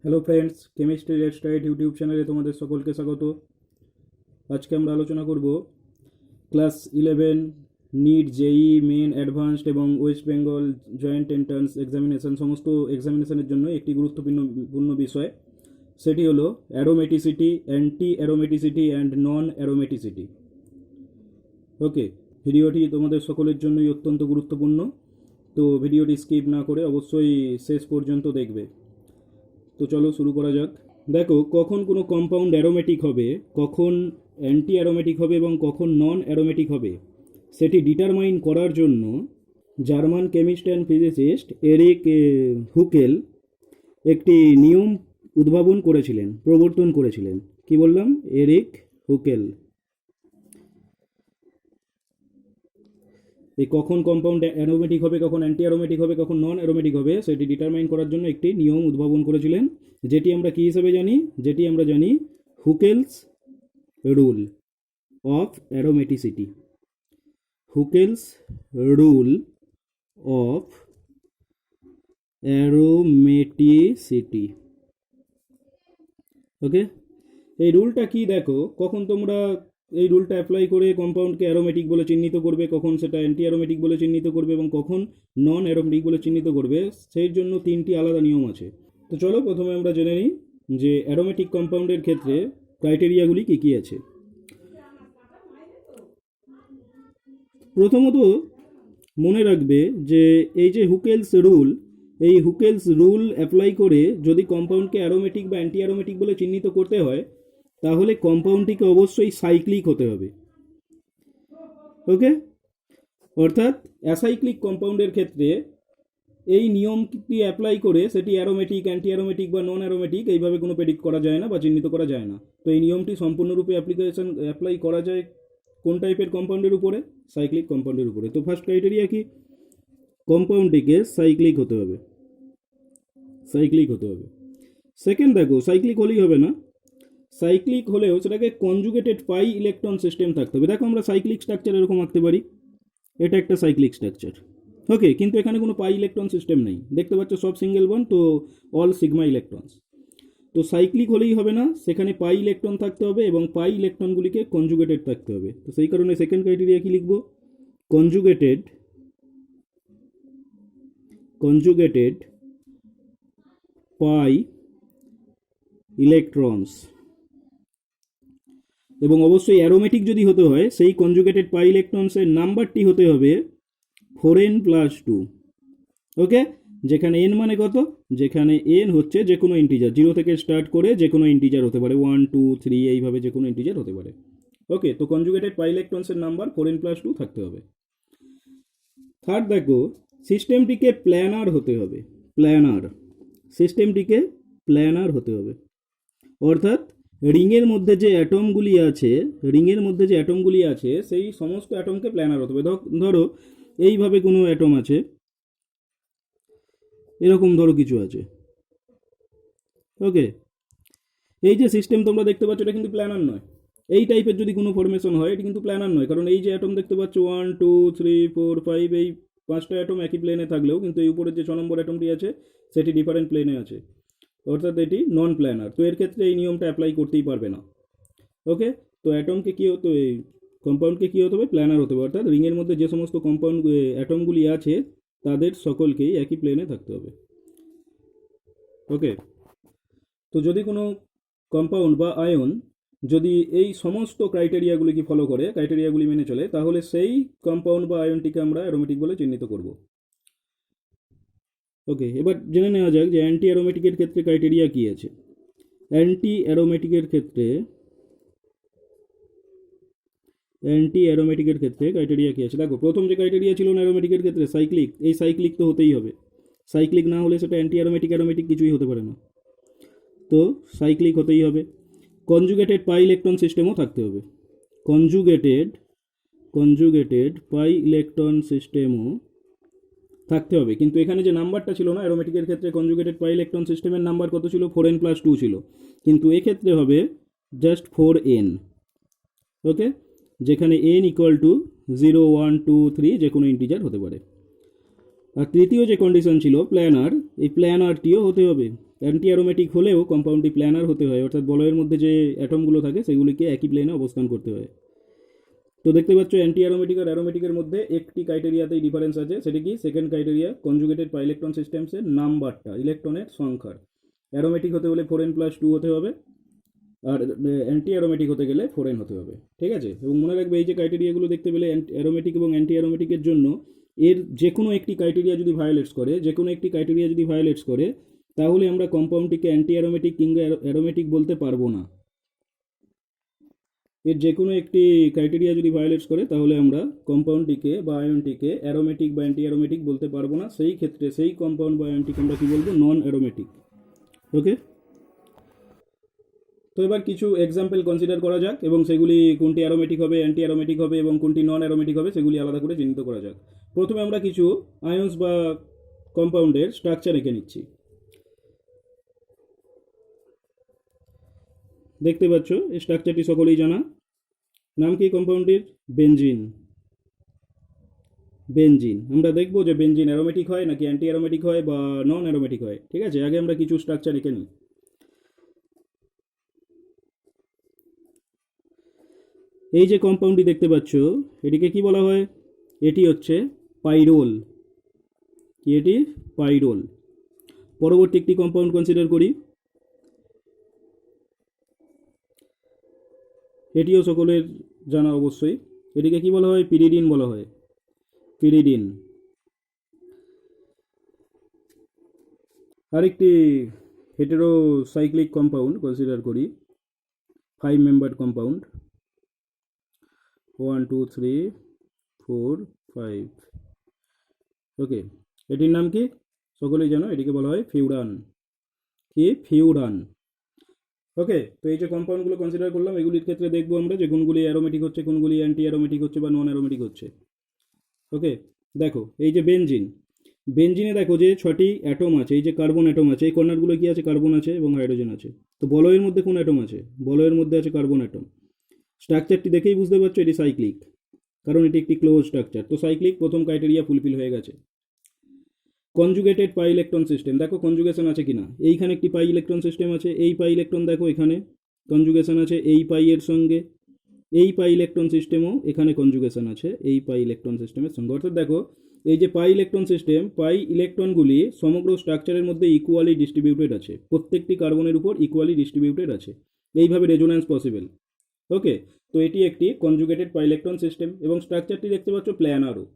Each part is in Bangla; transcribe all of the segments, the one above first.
Hello friends, chemistry let's write YouTube চ্যানেলে তোমাদের সকলকে স্বাগত। আজকে আমরা আলোচনা করব class 11 NEET, JEE Main, advanced এবং West Bengal joint entrance examination সমস্ত এক্সামিনেশনের জন্য একটি গুরুত্বপূর্ণ বিষয়, সেটি হলো aromaticity, anti aromaticity and non aromaticity. Okay, ভিডিওটি তোমাদের সকলের জন্যই অত্যন্ত গুরুত্বপূর্ণ, তো ভিডিওটি স্কিপ না করে অবশ্যই শেষ পর্যন্ত দেখবে। তো চলো শুরু করা যাক। দেখো, কখন কোনো কম্পাউন্ড অ্যারোমেটিক হবে, কখন অ্যান্টি অ্যারোমেটিক হবে এবং কখন নন অ্যারোমেটিক হবে, সেটি ডিটারমাইন করার জন্য German chemist and physicist Eric Hückel একটি নিয়ম প্রবর্তন করেছিলেন। কি বললাম? Eric Hückel. এই কখন কম্পাউন্ড অ্যারোমেটিক হবে, কখন অ্যান্টি অ্যারোমেটিক হবে, কখন নন অ্যারোমেটিক হবে, সেটি ডিটারমাইন করার জন্য একটি নিয়ম উদ্ভাবন করেছিলেন, যেটি আমরা কী হিসেবে জানি? যেটি আমরা জানি Huckel's rule of aromaticity. Huckel's rule of aromaticity. Okay, এই রুলটা কি? দেখো, কখন তোমরা এই রুলটা অ্যাপ্লাই করে কম্পাউন্ডকে অ্যারোমেটিক বলে চিহ্নিত করবে, কখন সেটা অ্যান্টি অ্যারোমেটিক বলে চিহ্নিত করবে এবং কখন নন অ্যারোমেটিক বলে চিহ্নিত করবে, সেই জন্য তিনটি আলাদা নিয়ম আছে। তো চলো প্রথমে আমরা জেনে নিই যে অ্যারোমেটিক কম্পাউন্ডের ক্ষেত্রে ক্রাইটেরিয়াগুলি কী কী আছে। প্রথমত মনে রাখবে যে এই যে হুকেলস রুল, এই হুকেলস রুল অ্যাপ্লাই করে যদি কম্পাউন্ডকে অ্যারোমেটিক বা অ্যান্টি অ্যারোমেটিক বলে চিহ্নিত করতে হয়, তাহলে কম্পাউন্ডটিকে অবশ্যই সাইক্লিক হতে হবে। ওকে, অর্থাৎ অ্যাসাইক্লিক কম্পাউন্ডের ক্ষেত্রে এই নিয়মটি অ্যাপ্লাই করে সেটি অ্যারোমেটিক, অ্যান্টি অ্যারোমেটিক বা নন অ্যারোমেটিক এইভাবে কোনো প্রেডিক্ট করা যায় না বা চিহ্নিত করা যায় না। তো এই নিয়মটি সম্পূর্ণরূপে অ্যাপ্লাই করা যায় কোন টাইপের কম্পাউন্ডের উপরে? সাইক্লিক কম্পাউন্ডের উপরে। তো ফার্স্ট ক্রাইটেরিয়া কি? কম্পাউন্ডটিকে সাইক্লিক হতে হবে। সেকেন্ড, দেখো, সাইক্লিক হলেই হবে না, সাইক্লিক হলেও সেটাকে কনজুগেটেড পাই ইলেকট্রন সিস্টেম থাকতে হবে। দেখো, আমরা সাইক্লিক স্ট্রাকচার এরকম আঁকতে পারি, এটা একটা সাইক্লিক স্ট্রাকচার। ওকে, কিন্তু এখানে কোনো পাই ইলেকট্রন সিস্টেম নেই, দেখতে পাচ্ছ সব সিঙ্গেল বন্ড, তো অল সিগমা ইলেকট্রনস। তো সাইক্লিক হলেই হবে না, সেখানে পাই ইলেকট্রন থাকতে হবে এবং পাই ইলেকট্রনগুলিকে কনজুগেটেড থাকতে হবে। তো সেই কারণে সেকেন্ড ক্রাইটেরিয়া কি লিখব? কনজুগেটেড পাই ইলেকট্রনস। এবং অবশ্যই অ্যারোমেটিক যদি হতে হয়, সেই কনজুগেটেড পাই ইলেকট্রনসের নাম্বারটি হতে হবে 4n+2। ওকে, যেখানে n মানে কত? যেখানে n হচ্ছে যে কোনো ইন্টিজার, 0 থেকে স্টার্ট করে যে কোনো ইন্টিজার হতে পারে, 1 2 3 এইভাবে যে কোনো ইন্টিজার হতে পারে। ওকে, তো কনজুগেটেড পাই ইলেকট্রনসের নাম্বার 4n+2 থাকতে হবে। থার্ড, দেখো, সিস্টেমটিকে প্ল্যানার হতে হবে। সিস্টেমটিকে প্ল্যানার হতে হবে, অর্থাৎ রিংয়ের মধ্যে যে অ্যাটমগুলি আছে সেই সমস্ত অ্যাটমকে প্ল্যানার হতে হবে। ধরো এইভাবে কোনো অ্যাটম আছে, এরকম ধরো কিছু আছে। ওকে, এই যে সিস্টেম তোমরা দেখতে পাচ্ছ, এটা কিন্তু প্ল্যানার নয়। এই টাইপের যদি কোনো ফরমেশন হয়, এটা কিন্তু প্ল্যানার নয়, কারণ এই যে অ্যাটম দেখতে পাচ্ছ 1 2 3 4 5, এই 5টা অ্যাটম একই প্লেনে থাকলেও কিন্তু এই উপরে যে 6 নম্বর অ্যাটমটি আছে সেটি ডিফারেন্ট প্লেনে আছে, অর্থাৎ এটি নন প্ল্যানার। তো এর ক্ষেত্রে এই নিয়মটা অ্যাপ্লাই করতেই পারবে না। ওকে, তো অ্যাটমকে কী হতে হবে? কম্পাউন্ডকে কী হতে হবে? প্ল্যানার হতে হবে, অর্থাৎ রিংয়ের মধ্যে যে সমস্ত কম্পাউন্ড অ্যাটমগুলি আছে তাদের সকলকেই একই প্লেনে থাকতে হবে। ওকে, তো যদি কোনো কম্পাউন্ড বা আয়ন যদি এই সমস্ত ক্রাইটেরিয়াগুলি মেনে চলে, তাহলে সেই কম্পাউন্ড বা আয়নটিকে আমরা অ্যারোমেটিক বলে চিহ্নিত করব। ওকে, এবার জেনে নেওয়া যাক যে অ্যান্টি অ্যারোমেটিকের ক্ষেত্রে ক্রাইটেরিয়া কী আছে। অ্যান্টি অ্যারোমেটিকের ক্ষেত্রে ক্রাইটেরিয়া কী আছে? দেখো, প্রথম যে ক্রাইটেরিয়া ছিল না অ্যারোমেটিকের ক্ষেত্রে, সাইক্লিক, এই সাইক্লিক তো হতেই হবে। সাইক্লিক না হলে সেটা অ্যান্টি অ্যারোমেটিক কিছুই হতে পারে না, তো সাইক্লিক হতেই হবে। কনজুগেটেড পাই ইলেকট্রন সিস্টেমও থাকতে হবে, কনজুগেটেড পাই ইলেকট্রন সিস্টেমও থাকতে হবে। কিন্তু এখানে যে নাম্বারটা ছিল না অ্যারোমেটিকের ক্ষেত্রে, কনজুগেটেড পাই ইলেকট্রন সিস্টেমের নাম্বার কত ছিল? 4n+2 ছিল, কিন্তু এক্ষেত্রে হবে জাস্ট 4n। ওকে, যেখানে n = 0 1 2 3 যে কোনো ইন্টিজার হতে পারে। আর তৃতীয় যে কন্ডিশন ছিল প্ল্যানার, এই প্ল্যানারটিও হতে হবে। অ্যান্টি অ্যারোমেটিক হলেও কম্পাউন্ডটি প্ল্যানার হতে হয়, অর্থাৎ বলয়ের মধ্যে যে অ্যাটমগুলো থাকে সেগুলিকে একই প্লেনে অবস্থান করতে হয়। তো দেখতে পাচ্ছ অ্যান্টি অ্যারোমেটিক আর অ্যারোমেটিকের মধ্যে একটি ক্রাইটেরিয়াতেই ডিফারেন্স আছে, সেটা কি second criteria conjugated pi electron সিস্টেমসের নাম্বারটা, ইলেকট্রনের সংখ্যার। অ্যারোমেটিক হতে হলে 4n+2 হতে হবে, আর অ্যান্টি অ্যারোমেটিক হতে গেলে 4n হতে হবে, ঠিক আছে। এবং মনে রাখবে এই যে ক্রাইটেরিয়াগুলো দেখতে পেলে অ্যারোমেটিক এবং অ্যান্টি অ্যারোমেটিকের জন্য এর যে কোনো একটি ক্রাইটেরিয়া যদি ভায়োলেটস করে, তাহলে আমরা কম্পাউন্ডটিকে অ্যান্টি অ্যারোমেটিক কিংবা অ্যারোমেটিক বলতে পারবো না। এর যে কোনো একটি ক্রাইটেরিয়া যদি ভায়োলেটস করে তাহলে আমরা কম্পাউন্ডটিকে বা আয়নটিকে অ্যারোমেটিক বা অ্যান্টি অ্যারোমেটিক বলতে পারবো না। সেই ক্ষেত্রে সেই কম্পাউন্ড বা আয়নটিকে আমরা কী বলবো, নন অ্যারোমেটিক। ওকে, তো এবার কিছু এক্সাম্পল কনসিডার করা যাক এবং সেগুলি কোনটি অ্যারোমেটিক হবে, অ্যান্টি অ্যারোমেটিক হবে এবং কোনটি নন অ্যারোমেটিক হবে সেগুলি আলাদা করে চিহ্নিত করা যাক। প্রথমে আমরা কিছু আয়নস বা কম্পাউন্ডের স্ট্রাকচার এঁকে নিচ্ছি। দেখতে পাচ্ছ এই স্ট্রাকচারটি সকলেই জানা। নাম কি কম্পাউন্ডটির? বেনজিন। আমরা দেখবো যে বেনজিন অ্যারোমেটিক হয় নাকি অ্যান্টি অ্যারোমেটিক হয় বা নন অ্যারোমেটিক হয়, ঠিক আছে। আগে আমরা কিছু স্ট্রাকচার এঁকে নিই। এই যে কম্পাউন্ডটি দেখতে পাচ্ছ এটিকে কি বলা হয়? এটি হচ্ছে পাইরোল। কি এটি? পাইরোল। পরবর্তী একটি কম্পাউন্ড কনসিডার করি, এটিও সকলের জানা অবশ্যই। এটিকে কি বলা হয়? পিরিডিন বলা হয়, পিরিডিন। আরেকটি হেটেরোসাইক্লিক কম্পাউন্ড কনসিডার করি, 5 মেম্বার্ড কম্পাউন্ড, 1 2 3 4 5। ওকে, এটির নাম কি? সকলেই জানো, এটিকে বলা হয় ফিউরান। কি? ফিউরান। ওকে, তো এই যে কম্পাউন্ডগুলো কনসিডার করলাম, এগুলির ক্ষেত্রে দেখবো আমরা যে কোনগুলি অ্যারোমেটিক হচ্ছে, কোনগুলি অ্যান্টি অ্যারোমেটিক হচ্ছে বা নন অ্যারোমেটিক হচ্ছে। ওকে, দেখো এই যে বেনজিনে দেখো যে 6টি অ্যাটম আছে, এই যে কার্বন অ্যাটম আছে, এই কর্নারগুলো কি আছে? কার্বন আছে এবং হাইড্রোজেন আছে। তো বলয়ের মধ্যে কোন অ্যাটম আছে? বলয়ের মধ্যে আছে কার্বন অ্যাটম। স্ট্রাকচারটি দেখেই বুঝতে পারছো এটি সাইক্লিক, কারণ এটি একটি ক্লোজ স্ট্রাকচার। তো সাইক্লিক প্রথম ক্রাইটেরিয়া ফুলফিল হয়ে গেছে। কনজুগেটেড পাই ইলেকট্রন সিস্টেম, দেখো কনজুগেশন আছে কিনা। এইখানে একটি পাই ইলেকট্রন সিস্টেম আছে, এই পাই ইলেকট্রন দেখো এখানে কনজুগেশন আছে এই পাই এর সঙ্গে, এই পাই ইলেকট্রন সিস্টেমও এখানে কনজুগেশন আছে এই পাই ইলেকট্রন সিস্টেমের সঙ্গে। অর্থাৎ দেখো এই যে পাই ইলেকট্রন সিস্টেম, পাই ইলেকট্রনগুলি সমগ্র স্ট্রাকচারের মধ্যে ইকুয়ালি ডিস্ট্রিবিউটেড আছে, প্রত্যেকটি কার্বনের উপর ইকুয়ালি ডিস্ট্রিবিউটেড আছে। এইভাবে রেজোন্যান্স পসিবল। ওকে, তো এটি একটি কনজুগেটেড পাই ইলেকট্রন সিস্টেম এবং স্ট্রাকচারটি দেখতে পাচ্ছ প্ল্যানারও,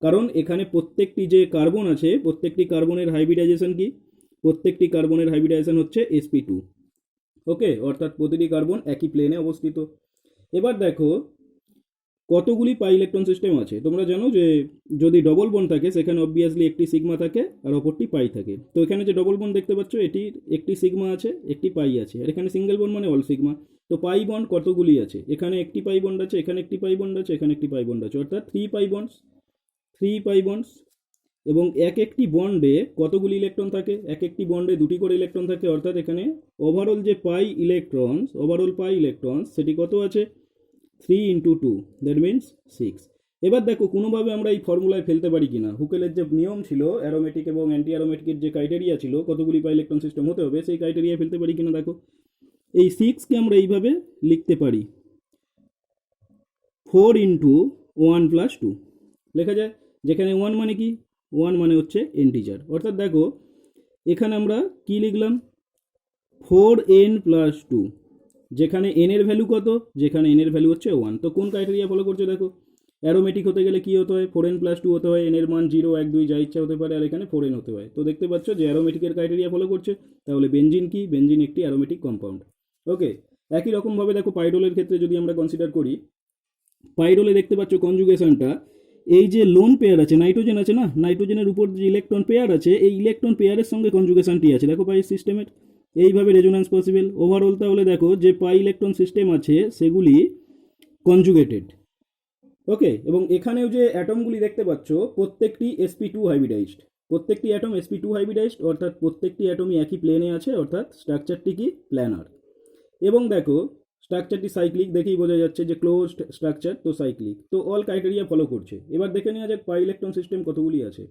কারণ এখানে প্রত্যেকটি যে কার্বন আছে প্রত্যেকটি কার্বনের হাইব্রিডাইজেশন কি? প্রত্যেকটি কার্বনের হাইব্রিডাইজেশন হচ্ছে sp2। ওকে, অর্থাৎ প্রতিটি কার্বন একই প্লেনে অবস্থিত। এবার দেখো কতগুলি পাই ইলেকট্রন সিস্টেম আছে। তোমরা জানো যে যদি ডবল বন্ড থাকে সেখানে অবভিয়াসলি একটি সিগমা থাকে আর অপরটি পাই থাকে। তো এখানে যে ডবল বন্ড দেখতে পাচ্ছ এটির একটি সিগমা আছে, একটি পাই আছে, আর এখানে সিঙ্গেল বন্ড মানে অল সিগমা। তো পাই বন্ড কতগুলি আছে? এখানে একটি পাই বন্ড আছে, এখানে একটি পাই বন্ড আছে, এখানে একটি পাই বন্ড আছে, অর্থাৎ 3 পাই বন্ডস। এবং এক একটি বন্ডে কতগুলি ইলেকট্রন থাকে? এক একটি বন্ডে 2টি করে ইলেকট্রন থাকে, অর্থাৎ এখানে ওভারঅল যে পাই ইলেকট্রনস সেটি কত আছে? 3 × 2, দ্যাট মিনস 6। এবার দেখো কোনোভাবে আমরা এই ফর্মুলায় ফেলতে পারি কিনা। হুকেলের যে নিয়ম ছিল অ্যারোমেটিক এবং অ্যান্টি অ্যারোমেটিকের যে ক্রাইটেরিয়া ছিল কতগুলি পাই ইলেকট্রন সিস্টেম হতে হবে, সেই ক্রাইটেরিয়া ফেলতে পারি কিনা। দেখো এই 6কে আমরা এইভাবে লিখতে পারি 4 × 1 + 2 লেখা যায়, যেখানে 1 মানে কি? 1 মানে হচ্ছে ইন্টিজার। অর্থাৎ দেখো এখানে আমরা কি লিখলাম? 4n + 2, যেখানে n এর ভ্যালু কত? যেখানে n এর ভ্যালু হচ্ছে 1। তো কোন ক্রাইটেরিয়া ফলো করছে দেখো? অ্যারোমেটিক হতে গেলে কি হতে হয়? 4n + 2 হতে হয়, n এর মান 0 1 2 যা ইচ্ছা হতে পারে, আর এখানে 4n হতে হয়। তো দেখতে পাচ্ছ যে অ্যারোমেটিকের ক্রাইটেরিয়া ফলো করছে। তাহলে বেনজিন কি? বেনজিন একটি অ্যারোমেটিক কম্পাউন্ড। ওকে, একই রকমভাবে দেখো পাইরোলের ক্ষেত্রে যদি আমরা কনসিডার করি, পাইরোলে দেখতে পাচ্ছ কনজুগেশনটা, এই যে লোন পেয়ার আছে, নাইট্রোজেন আছে না, নাইট্রোজেনের উপর যে ইলেকট্রন পেয়ার আছে এই ইলেকট্রন পেয়ারের সঙ্গে কনজুগেশনটি আছে দেখো পাই সিস্টেমের। এইভাবে রেজোন্যান্স পসিবল। ওভারঅল তাহলে দেখো যে পাই ইলেকট্রন সিস্টেম আছে সেগুলি কনজুগেটেড। ওকে, এবং এখানেও যে অ্যাটমগুলি দেখতে পাচ্ছ প্রত্যেকটি sp2 হাইব্রিডাইজড, প্রত্যেকটি অ্যাটম sp2 হাইব্রিডাইজড, অর্থাৎ প্রত্যেকটি অ্যাটমই একই প্লেনে আছে, অর্থাৎ স্ট্রাকচারটি কি? প্ল্যানার। এবং দেখো স্ট্রাকচারটি সাইক্লিক, দেখেই বোঝা যাচ্ছে যে ক্লোজড স্ট্রাকচার, তো সাইক্লিক। তো অল ক্রাইটেরিয়া ফলো করছে। এবার দেখে নেওয়া যাক পাই ইলেকট্রন সিস্টেম কতগুলি আছে।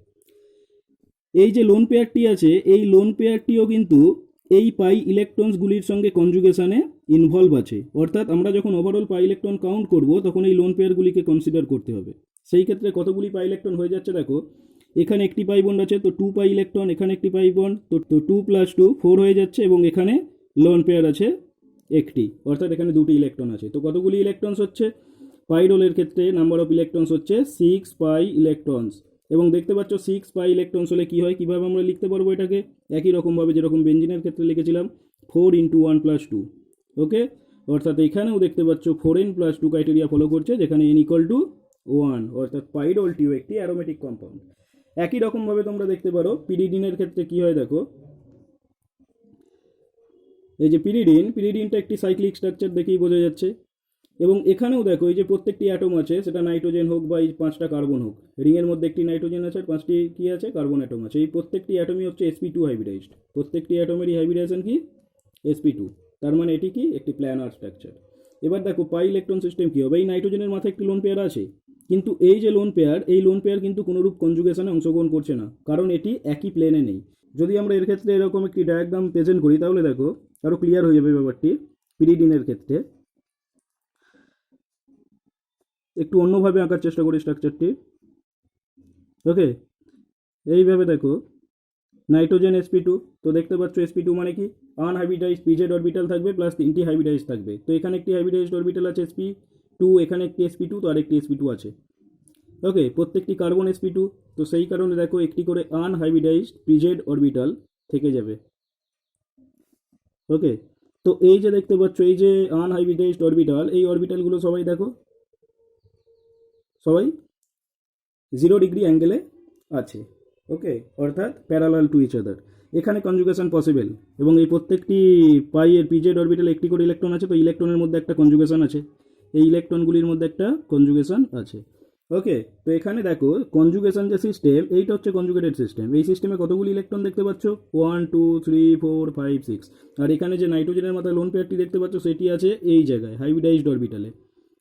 এই যে লোন পেয়ারটি আছে এই লোন পেয়ারটিও কিন্তু এই পাই ইলেকট্রনসগুলির সঙ্গে কনজুগেশনে ইনভলভ আছে, অর্থাৎ আমরা যখন ওভারঅল পাই ইলেকট্রন কাউন্ট করব তখন এই লোন পেয়ারগুলিকে কনসিডার করতে হবে। সেই ক্ষেত্রে কতগুলি পাই ইলেকট্রন হয়ে যাচ্ছে দেখো, এখানে একটি পাই বন্ড আছে তো 2 পাই ইলেকট্রন, এখানে একটি পাই বন্ড তো 2 + 2 4 হয়ে যাচ্ছে, এবং এখানে লোন পেয়ার আছে একটি, অর্থাৎ এখানে দুটি ইলেকট্রন আছে। তো কতগুলি ইলেকট্রনস হচ্ছে, পাইরোলের ক্ষেত্রে নাম্বার অফ ইলেকট্রনস হচ্ছে 6 পাই ইলেকট্রনস। এবং দেখতে পাচ্ছ 6 পাই ইলেকট্রনস হলে কী হয়, কীভাবে আমরা লিখতে পারবো এটাকে, একই রকমভাবে যেরকম বেঞ্জিনের ক্ষেত্রে লিখেছিলাম 4 × 1 + 2। ওকে, অর্থাৎ এখানেও দেখতে পাচ্ছ 4n + 2 ক্রাইটেরিয়া ফলো করছে, যেখানে n = 1, অর্থাৎ পাইরোলটিও একটি অ্যারোমেটিক কম্পাউন্ড। একই রকমভাবে তোমরা দেখতে পারো পিরিডিনের ক্ষেত্রে কী হয় দেখো, এই যে পিরিডিনটা একটি সাইক্লিক স্ট্রাকচার দেখেই বোঝা যাচ্ছে। এবং এখানেও দেখো এই যে প্রত্যেকটি অ্যাটম আছে, সেটা নাইট্রোজেন হোক বা এই 5টা কার্বন হোক, রিংয়ের মধ্যে একটি নাইট্রোজেন আছে আর 5টি কী আছে, কার্বন অ্যাটম আছে। এই প্রত্যেকটি অ্যাটমই হচ্ছে sp2 হাইব্রিডাইজড, প্রত্যেকটি অ্যাটমেরই হাইব্রিডাইজেশন কি sp2, তার মানে এটি কি একটি প্ল্যানার স্ট্রাকচার। এবার দেখো পাই ইলেকট্রন সিস্টেম কী হবে, এই নাইট্রোজেনের মাথায় একটি লোন পেয়ার আছে, কিন্তু এই যে লোন পেয়ার, এই লোন পেয়ার কিন্তু কোনোরূপ কনজুগেশনে অংশগ্রহণ করছে না, কারণ এটি একই প্লেনে নেই। যদি আমরা এর ক্ষেত্রে এরকম একটি ডায়াগ্রাম প্রেজেন্ট করি তাহলে দেখো আরও ক্লিয়ার হয়ে যাবে ব্যাপারটি। পিরিডিনের ক্ষেত্রে একটু অন্যভাবে আঁকার চেষ্টা করি স্ট্রাকচারটি। ওকে, এইভাবে দেখো নাইট্রোজেন sp2, তো দেখতে পাচ্ছ sp2 মানে কি আনহাইব্রিডাইজড পিজেড অরবিটাল থাকবে প্লাস 3টি হাইব্রিডাইজ থাকবে। তো এখানে একটি হাইব্রিডাইজড অরবিটাল আছে sp2, এখানে একটি sp2, তো আরেকটি sp2 আছে। ওকে, প্রত্যেকটি কার্বন sp2, তো সেই কারণে দেখো একটি করে আনহাইব্রিডাইজড পিজেড অরবিটাল থেকে যাবে। ওকে, তো এই যে দেখতে পাচ্ছ এই যে আনহাইব্রিডাইজড অরবিটাল, এই অরবিটালগুলো সবাই দেখো সবাই 0 ডিগ্রি অ্যাঙ্গেলে আছে। ওকে, অর্থাৎ প্যারালাল টু ইচ আদার, এখানে কনজুগেশন পসিবল। এবং এই প্রত্যেকটি পাই এর পিজেড অরবিটালে একটি করে ইলেকট্রন আছে, তো ইলেকট্রনের মধ্যে একটা কনজুগেশন আছে, এই ইলেকট্রনগুলির মধ্যে একটা কনজুগেশন আছে। ওকে, তো এখানে দেখো কনজুগেশন যে সিস্টেম, এইটা হচ্ছে কনজুগেটেড সিস্টেম। এই সিস্টেমে কতগুলি ইলেকট্রন দেখতে পাচ্ছ, 1 2 3 4 5 6, আর এখানে যে নাইট্রোজেনের মাথায় লোন পেয়ারটি দেখতে পাচ্ছ সেটি আছে এই জায়গায় হাইব্রিডাইজড অরবিটালে।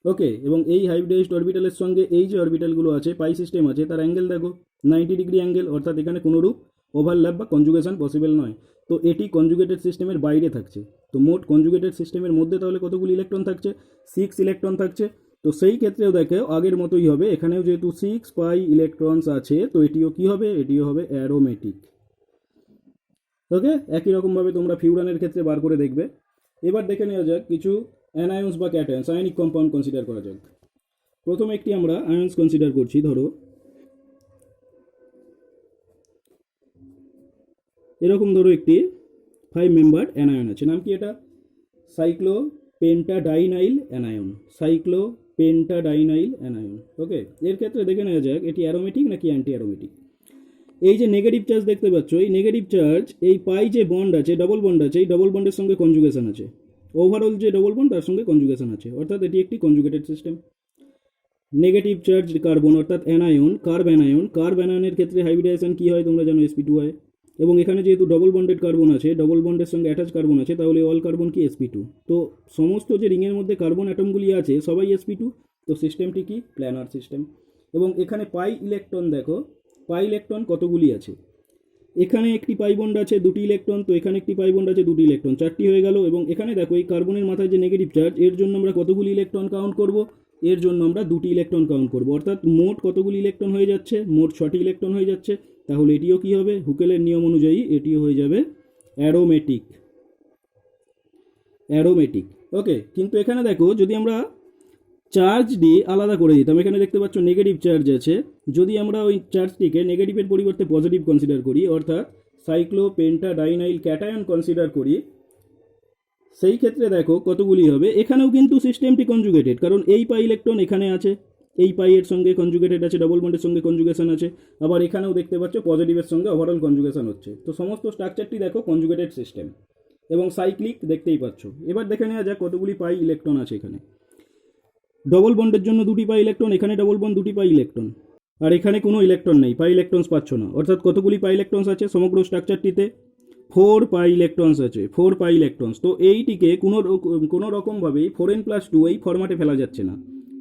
ওকে, এবং এই হাইব্রিডাইজড অরবিটালের সঙ্গে এই যে অরবিটালগুলো আছে পাই সিস্টেম আছে, তার অ্যাঙ্গেল দেখো 90 ডিগ্রি অ্যাঙ্গেল, অর্থাৎ এখানে কোনোরূপ ওভারল্যাপ বা কনজুগেশন পসিবল নয়। তো এটি কনজুগেটেড সিস্টেমের বাইরে থাকছে। তো মোট কনজুগেটেড সিস্টেমের মধ্যে তাহলে কতগুলি ইলেকট্রন থাকছে, 6 ইলেকট্রন থাকছে। তো সেই ক্ষেত্রেও দেখো আগের মতোই হবে, এখানেও যেহেতু 6 পাই ইলেকট্রনস আছে, তো এটিও কি হবে, এটিও হবে অ্যারোমেটিক। ওকে, একই রকমভাবে তোমরা ফিউরানের ক্ষেত্রে বার করে দেখবে। এবার দেখে নেওয়া যাক কিছু অ্যানায়ন্স বা ক্যাটায়ন্স, আয়নিক কম্পাউন্ড কনসিডার করা যাক। প্রথমে একটি আমরা আয়ন্স কনসিডার করছি, ধরো এরকম ধরো একটি 5 মেম্বার অ্যানায়ন আছে, নাম কি এটা, সাইক্লোপেন্টাডাইনাইল অ্যানায়ন, সাইক্লোপেন্টাডাইনাইল অ্যানায়ন। ওকে, এর ক্ষেত্রে দেখে নেওয়া যাক এটি অ্যারোমেটিক নাকি অ্যান্টি অ্যারোমেটিক। এই যে নেগেটিভ চার্জ দেখতে পাচ্ছ, এই নেগেটিভ চার্জ এই পাই যে বন্ড আছে, ডবল বন্ড আছে, এই ডবল বন্ডের সঙ্গে কনজুগেশন আছে, ওভারঅল যে ডবল বন্ড তার সঙ্গে কনজুগেশন আছে, অর্থাৎ এটি একটি conjugated system. Negative charge carbon অর্থাৎ অ্যানায়ন, কার্ব অ্যানায়নের ক্ষেত্রে হাইব্রিডাইজেশন কি হয় তোমরা জানো, sp2 হয়। এবং এখানে যেহেতু ডবল বন্ডেড কার্বন আছে, ডবল বন্ডের সঙ্গে অ্যাটাচ কার্বন আছে, তাহলে অল কার্বন কি sp2। তো সমস্ত যে রিংয়ের মধ্যে কার্বন অ্যাটমগুলি আছে সবাই sp2, তো সিস্টেমটি কি প্ল্যানার সিস্টেম। এবং এখানে পাই ইলেকট্রন দেখো, পাই ইলেকট্রন কতগুলি আছে, এখানে একটি পাই বন্ড আছে 2টি ইলেকট্রন, তো এখানে একটি পাই বন্ড আছে 2টি ইলেকট্রন, 4টি হয়ে গেল। এবং এখানে দেখো এই কার্বনের মাথায় যে নেগেটিভ চার্জ, এর জন্য আমরা কতগুলি ইলেকট্রন কাউন্ট করব, এর জন্য আমরা 2টি ইলেকট্রন কাউন্ট করব, অর্থাৎ মোট কতগুলি ইলেকট্রন হয়ে যাচ্ছে, মোট 6টি ইলেকট্রন হয়ে যাচ্ছে। তাহলে এটিও কি হবে, হুকেলের নিয়ম অনুযায়ী এটিও হয়ে যাবে অ্যারোমেটিক। ওকে, কিন্তু এখানে দেখো যদি আমরা চার্জ দিয়ে আলাদা করে দিতাম, এখানে দেখতে পাচ্ছ নেগেটিভ চার্জ আছে, যদি আমরা ওই চার্জটিকে নেগেটিভের পরিবর্তে পজিটিভ কনসিডার করি, অর্থাৎ সাইক্লোপেন্টাডাইনাইল ক্যাটায়ন কনসিডার করি, সেই ক্ষেত্রে দেখো কতগুলি হবে। এখানেও কিন্তু সিস্টেমটি কনজুগেটেড, কারণ এই পাই ইলেকট্রন এখানে আছে, এই পাইয়ের সঙ্গে কনজুগেটেড আছে, ডবল বন্ডের সঙ্গে কনজুগেশন আছে, আবার এখানেও দেখতে পাচ্ছ পজিটিভের সঙ্গে ওভারঅল কনজুগেশন হচ্ছে। তো সমস্ত স্ট্রাকচারটি দেখো কনজুগেটেড সিস্টেম এবং সাইক্লিক দেখতেই পাচ্ছ। এবার দেখে নেওয়া যাক কতগুলি পাই ইলেকট্রন আছে এখানে। ডবল বন্ডের জন্য 2টি পাই ইলেকট্রন, এখানে ডবল বন্ড 2টি পাই ইলেকট্রন, আর এখানে কোনো ইলেকট্রন নেই, পাই ইলেকট্রনস পাচ্ছ না। অর্থাৎ কতগুলি পাই ইলেকট্রনস আছে সমগ্র স্ট্রাকচারটিতে, 4 পাই ইলেকট্রনস আছে, 4 পাই ইলেকট্রনস। তো এইটিকে কোনো রকমভাবেই 4n + 2 এই ফরম্যাটে ফেলা যাচ্ছে না।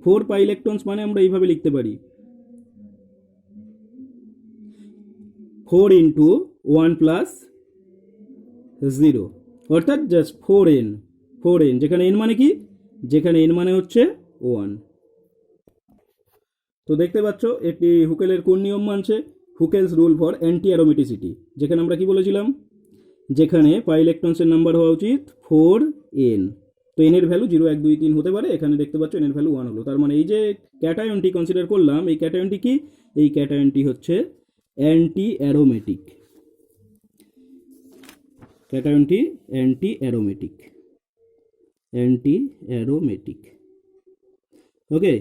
4 পাই ইলেকট্রনস মানে আমরা এইভাবে লিখতে পারি, 4 × 1 + 0, অর্থাৎ জাস্ট 4n। যেখানে n মানে কি, যেখানে n মানে হচ্ছে 1। তো দেখতে পাচ্ছ এটি হুকেলের কোন নিয়ম মানছে, Hückel's rule for anti aromaticity, যেখানে আমরা কি বলেছিলাম, যেখানে পাই ইলেকট্রনসের নাম্বার হওয়া উচিত 4n। তো n এর ভ্যালু 0 1 2 3 হতে পারে, এখানে দেখতে পাচ্ছ n এর ভ্যালু 1 হলো। তার মানে এই যে ক্যাটায়নটি কনসিডার করলাম, এই ক্যাটায়নটি কি, এই ক্যাটায়নটি হচ্ছে অ্যান্টি অ্যারোমেটিক। ক্যাটায়নটি অ্যান্টি অ্যারোমেটিক। ওকে।